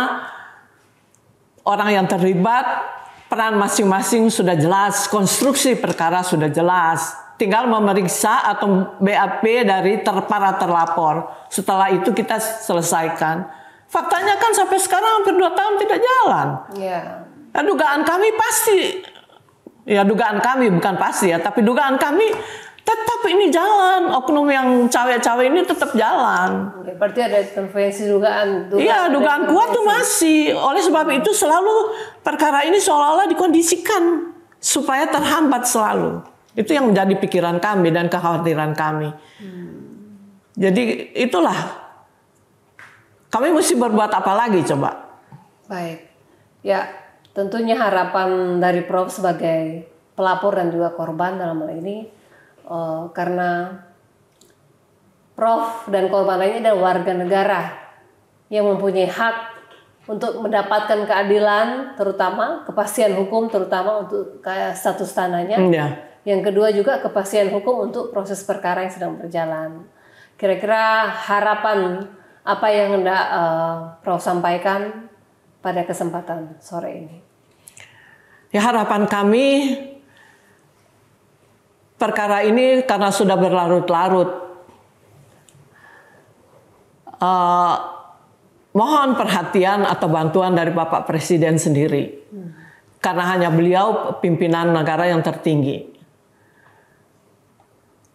orang yang terlibat, peran masing-masing sudah jelas, konstruksi perkara sudah jelas. Tinggal memeriksa atau BAP dari para terlapor. Setelah itu kita selesaikan. Faktanya kan sampai sekarang hampir 2 tahun tidak jalan. Nah, dugaan kami pasti, ya dugaan kami bukan pasti ya, tapi dugaan kami tetap ini jalan. Oknum yang cawe-cawe ini tetap jalan. Berarti ada konvensi dugaan. Iya, dugaan kuat tuh masih. Oleh sebab itu selalu perkara ini seolah-olah dikondisikan supaya terhambat selalu. Itu yang menjadi pikiran kami dan kekhawatiran kami. Jadi itulah. Kami mesti berbuat apa lagi coba? Baik. Ya, tentunya harapan dari Prof sebagai pelapor dan juga korban dalam hal ini. Karena Prof dan korban lainnya adalah warga negara yang mempunyai hak untuk mendapatkan keadilan, terutama kepastian hukum, terutama untuk status tanahnya. Yang kedua juga kepastian hukum untuk proses perkara yang sedang berjalan. Kira-kira harapan apa yang hendak Prof sampaikan pada kesempatan sore ini? Ya, harapan kami perkara ini karena sudah berlarut-larut. Mohon perhatian atau bantuan dari Bapak Presiden sendiri. Karena hanya beliau pimpinan negara yang tertinggi.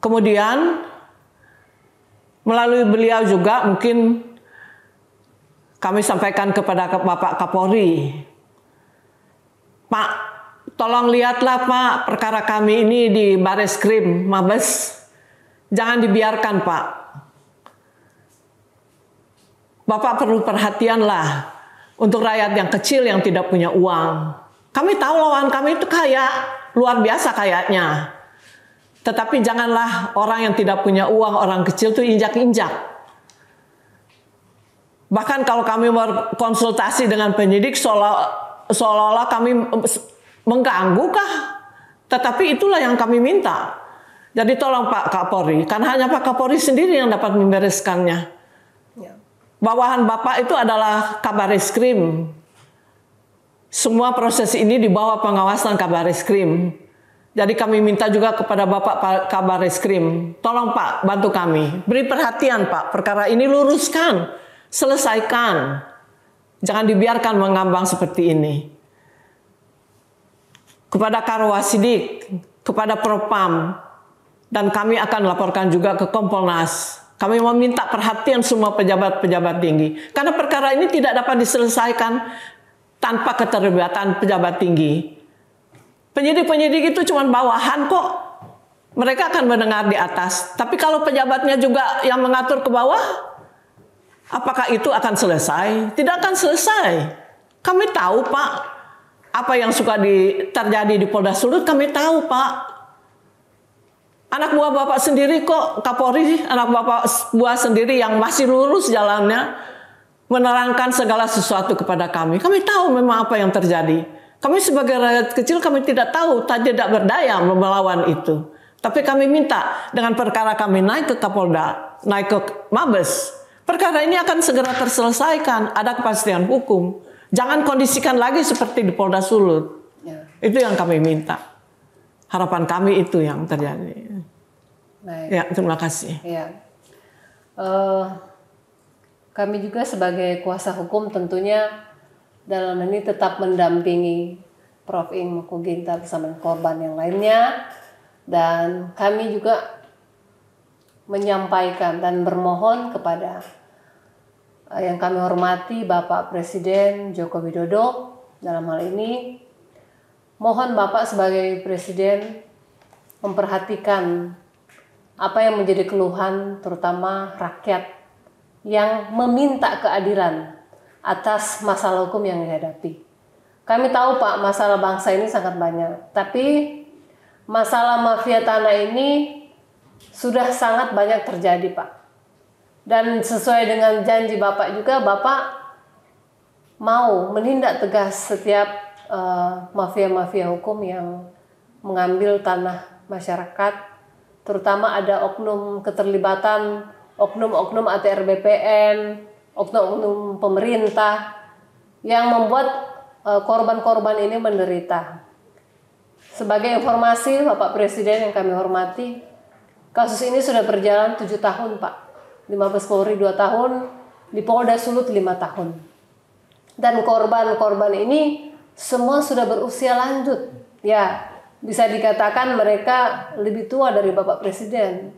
Kemudian melalui beliau juga mungkin kami sampaikan kepada Bapak Kapolri, Pak, tolong lihatlah Pak perkara kami ini di Bareskrim Mabes, jangan dibiarkan Pak. Bapak perlu perhatianlah untuk rakyat yang kecil yang tidak punya uang. Kami tahu lawan kami itu kaya, luar biasa kayanya. Tetapi janganlah orang yang tidak punya uang, orang kecil itu injak-injak. Bahkan kalau kami berkonsultasi dengan penyidik seolah-olah kami mengganggu kah? Tetapi itulah yang kami minta. Jadi tolong Pak Kapolri, karena hanya Pak Kapolri sendiri yang dapat membereskannya. Bawahan Bapak itu adalah Kabareskrim. Semua proses ini di bawah pengawasan Kabareskrim. Jadi kami minta juga kepada Bapak Kabareskrim, tolong Pak bantu kami, beri perhatian Pak, perkara ini luruskan, selesaikan, jangan dibiarkan mengambang seperti ini. Kepada Karwasidik, kepada Propam, dan kami akan laporkan juga ke Kompolnas. Kami meminta perhatian semua pejabat-pejabat tinggi, karena perkara ini tidak dapat diselesaikan tanpa keterlibatan pejabat tinggi. Penyidik-penyidik itu cuma bawahan kok. Mereka akan mendengar di atas. Tapi kalau pejabatnya juga yang mengatur ke bawah, Apakah itu akan selesai? Tidak akan selesai. Kami tahu, Pak, apa yang suka terjadi di Polda Sulut, kami tahu, Pak. Anak buah Bapak sendiri kok, Kapolri, anak Bapak buah sendiri yang masih lurus jalannya, menerangkan segala sesuatu kepada kami. Kami tahu memang apa yang terjadi. Kami sebagai rakyat kecil, kami tidak tahu, tidak berdaya melawan itu. Tapi kami minta dengan perkara kami naik ke Kapolda, naik ke Mabes, perkara ini akan segera terselesaikan, ada kepastian hukum. Jangan kondisikan lagi seperti di Polda Sulut. Ya. Itu yang kami minta. Harapan kami itu yang terjadi. Baik. Ya, terima kasih. Ya. Kami juga sebagai kuasa hukum tentunya dalam ini tetap mendampingi Prof. Ing Moko Ginta bersama korban yang lainnya. Dan kami juga menyampaikan dan bermohon kepada yang kami hormati Bapak Presiden Joko Widodo dalam hal ini, mohon Bapak sebagai Presiden memperhatikan apa yang menjadi keluhan terutama rakyat yang meminta keadilan atas masalah hukum yang dihadapi. Kami tahu Pak, masalah bangsa ini sangat banyak, tapi masalah mafia tanah ini sudah sangat banyak terjadi Pak. Dan sesuai dengan janji Bapak juga, Bapak mau menindak tegas setiap mafia-mafia hukum yang mengambil tanah masyarakat, terutama ada oknum keterlibatan, oknum-oknum ATR BPN, oknum-oknum pemerintah yang membuat korban-korban ini menderita. Sebagai informasi Bapak Presiden yang kami hormati, kasus ini sudah berjalan 7 tahun Pak. Di Mabes Polri 2 tahun, di Polda Sulut 5 tahun. Dan korban-korban ini semua sudah berusia lanjut. Ya, bisa dikatakan mereka lebih tua dari Bapak Presiden.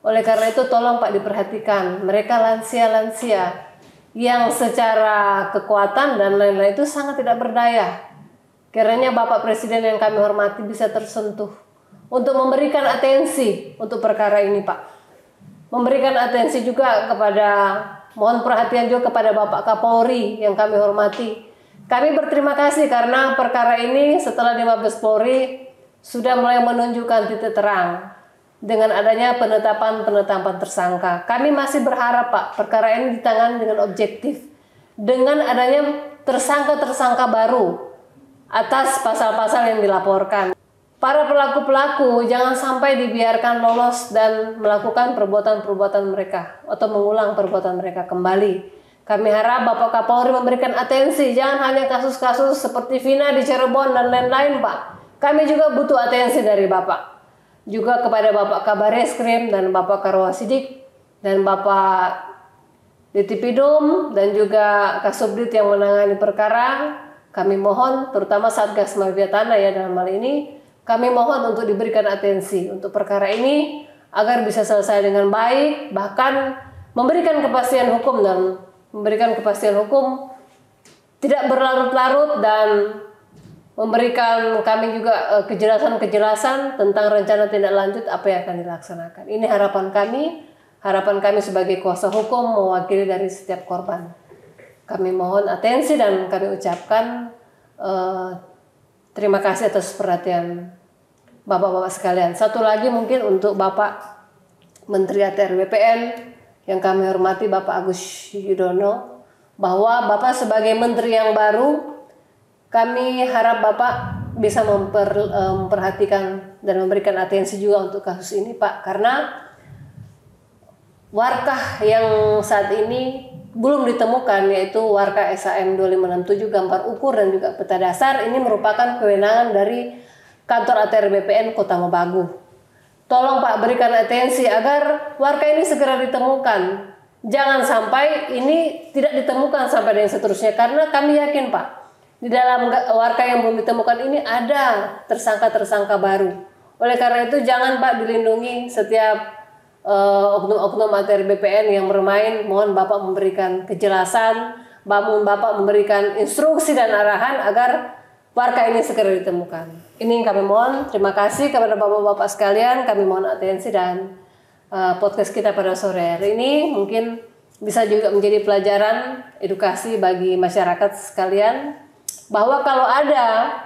Oleh karena itu tolong Pak diperhatikan, mereka lansia-lansia yang secara kekuatan dan lain-lain itu sangat tidak berdaya. Kiranya Bapak Presiden yang kami hormati bisa tersentuh untuk memberikan atensi untuk perkara ini Pak. Memberikan atensi juga kepada, mohon perhatian juga kepada Bapak Kapolri yang kami hormati. Kami berterima kasih karena perkara ini setelah di Mabes Polri sudah mulai menunjukkan titik terang dengan adanya penetapan tersangka. Kami masih berharap Pak, perkara ini ditangani dengan objektif. Dengan adanya tersangka-tersangka baru atas pasal-pasal yang dilaporkan. Para pelaku-pelaku jangan sampai dibiarkan lolos dan melakukan perbuatan-perbuatan mereka atau mengulang perbuatan mereka kembali. Kami harap Bapak Kapolri memberikan atensi, jangan hanya kasus-kasus seperti Vina di Cirebon dan lain-lain Pak. Kami juga butuh atensi dari Bapak. Juga kepada Bapak Kabareskrim dan Bapak Karwasidik dan Bapak Ditipidum dan juga Kasubdit yang menangani perkara. Kami mohon terutama Satgas Mafia Tanah ya dalam hal ini, kami mohon untuk diberikan atensi untuk perkara ini agar bisa selesai dengan baik, bahkan memberikan kepastian hukum dan memberikan kepastian hukum tidak berlarut-larut dan memberikan kami juga kejelasan-kejelasan tentang rencana tindak lanjut apa yang akan dilaksanakan. Ini harapan kami sebagai kuasa hukum mewakili dari setiap korban. Kami mohon atensi dan kami ucapkan terima kasih atas perhatian Bapak-bapak sekalian. Satu lagi mungkin untuk Bapak Menteri ATR BPN yang kami hormati Bapak Agus Yudhoyono, bahwa Bapak sebagai Menteri yang baru, kami harap Bapak bisa memperhatikan dan memberikan atensi juga untuk kasus ini Pak, karena warkah yang saat ini belum ditemukan, yaitu warkah SAM 2567 gambar ukur dan juga peta dasar, ini merupakan kewenangan dari kantor ATR BPN Kota Mobagu. Tolong Pak berikan atensi agar warkah ini segera ditemukan. Jangan sampai ini tidak ditemukan sampai dengan seterusnya, karena kami yakin Pak, di dalam warkah yang belum ditemukan ini ada tersangka-tersangka baru. Oleh karena itu jangan Pak dilindungi setiap oknum-oknum ATR BPN yang bermain. Mohon Bapak memberikan kejelasan, Bapak memberikan instruksi dan arahan agar warkah ini segera ditemukan. Ini yang kami mohon. Terima kasih kepada Bapak-bapak sekalian. Kami mohon atensi dan podcast kita pada sore hari ini. Mungkin bisa juga menjadi pelajaran edukasi bagi masyarakat sekalian bahwa kalau ada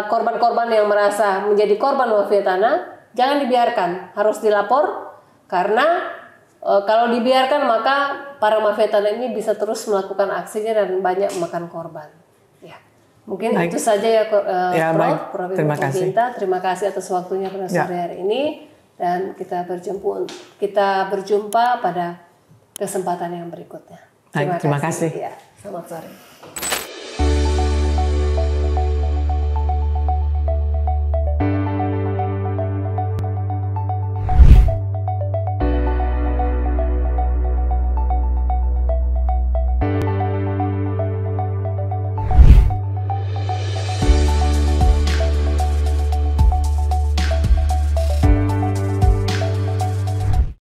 korban-korban yang merasa menjadi korban mafia tanah, jangan dibiarkan, harus dilapor karena kalau dibiarkan maka para mafia tanah ini bisa terus melakukan aksinya dan banyak memakan korban. Ya, mungkin baik. itu saja ya, Prof. Terima kasih. Terima kasih atas waktunya pada sore hari ini dan kita berjumpa pada kesempatan yang berikutnya. Terima kasih. Ya, selamat sore.